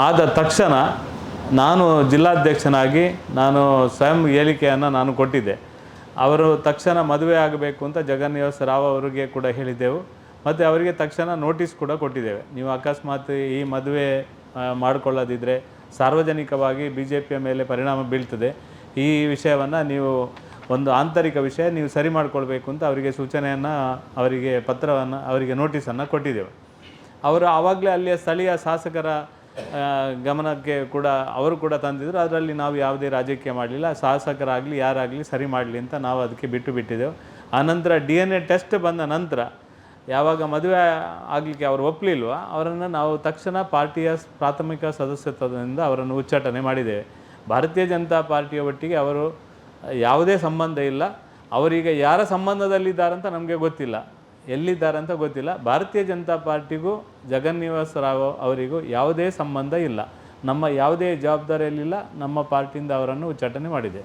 ಆದ ತಕ್ಷಣ ನಾನು ಜಿಲ್ಲಾಧ್ಯಕ್ಷನಾಗಿ ನಾನು ಸ್ವಯಂ ಹೇಳಿಕೆಯನ್ನು ನಾನು ಕೊಟ್ಟಿದ್ದೆ. ಅವರು ತಕ್ಷಣ ಮದುವೆ ಆಗಬೇಕು ಅಂತ ಜಗನ್ನಿವಾಸ ರಾವ್ ಅವರಿಗೆ ಕೂಡ ಹೇಳಿದ್ದೆವು. ಮತ್ತು ಅವರಿಗೆ ತಕ್ಷಣ ನೋಟಿಸ್ ಕೂಡ ಕೊಟ್ಟಿದ್ದೇವೆ. ನೀವು ಅಕಸ್ಮಾತ್ ಈ ಮದುವೆ ಮಾಡಿಕೊಳ್ಳದಿದ್ದರೆ ಸಾರ್ವಜನಿಕವಾಗಿ BJPಯ ಮೇಲೆ ಪರಿಣಾಮ ಬೀಳ್ತದೆ. ಈ ವಿಷಯವನ್ನು ನೀವು ಒಂದು ಆಂತರಿಕ ವಿಷಯ ನೀವು ಸರಿ ಮಾಡಿಕೊಳ್ಬೇಕು ಅಂತ ಅವರಿಗೆ ಸೂಚನೆಯನ್ನು, ಅವರಿಗೆ ಪತ್ರವನ್ನು, ಅವರಿಗೆ ನೋಟಿಸನ್ನು ಕೊಟ್ಟಿದ್ದೆವು. ಅವರು ಆವಾಗಲೇ ಅಲ್ಲಿಯ ಸ್ಥಳೀಯ ಶಾಸಕರ ಗಮನಕ್ಕೆ ಕೂಡ ಅವರು ಕೂಡ ತಂದಿದ್ದರು. ಅದರಲ್ಲಿ ನಾವು ಯಾವುದೇ ರಾಜಕೀಯ ಮಾಡಲಿಲ್ಲ. ಶಾಸಕರಾಗಲಿ ಯಾರಾಗಲಿ ಸರಿ ಮಾಡಲಿ ಅಂತ ನಾವು ಅದಕ್ಕೆ ಬಿಟ್ಟಿದ್ದೆವು. ಆನಂತರ DNA ಟೆಸ್ಟ್ ಬಂದ ನಂತರ ಯಾವಾಗ ಮದುವೆ ಆಗಲಿಕ್ಕೆ ಅವರು ಒಪ್ಪಲಿಲ್ವ, ಅವರನ್ನು ನಾವು ತಕ್ಷಣ ಪಾರ್ಟಿಯ ಪ್ರಾಥಮಿಕ ಸದಸ್ಯತ್ವದಿಂದ ಅವರನ್ನು ಉಚ್ಚಾಟನೆ ಮಾಡಿದ್ದೇವೆ. ಭಾರತೀಯ ಜನತಾ ಪಾರ್ಟಿಯ ಒಟ್ಟಿಗೆ ಅವರು ಯಾವುದೇ ಸಂಬಂಧ ಇಲ್ಲ. ಅವರೀಗ ಯಾರ ಸಂಬಂಧದಲ್ಲಿದ್ದಾರಂತ ನಮಗೆ ಗೊತ್ತಿಲ್ಲ, ಎಲ್ಲಿದ್ದಾರಂತ ಗೊತ್ತಿಲ್ಲ. ಭಾರತೀಯ ಜನತಾ ಪಾರ್ಟಿಗೂ ಜಗನ್ನಿವಾಸ ರಾವ್ ಅವರಿಗೂ ಯಾವುದೇ ಸಂಬಂಧ ಇಲ್ಲ. ನಮ್ಮ ಯಾವುದೇ ಜವಾಬ್ದಾರಿಯಲ್ಲಿಲ್ಲ. ನಮ್ಮ ಪಾರ್ಟಿಯಿಂದ ಅವರನ್ನು ಉಚ್ಚಾಟನೆ ಮಾಡಿದೆ.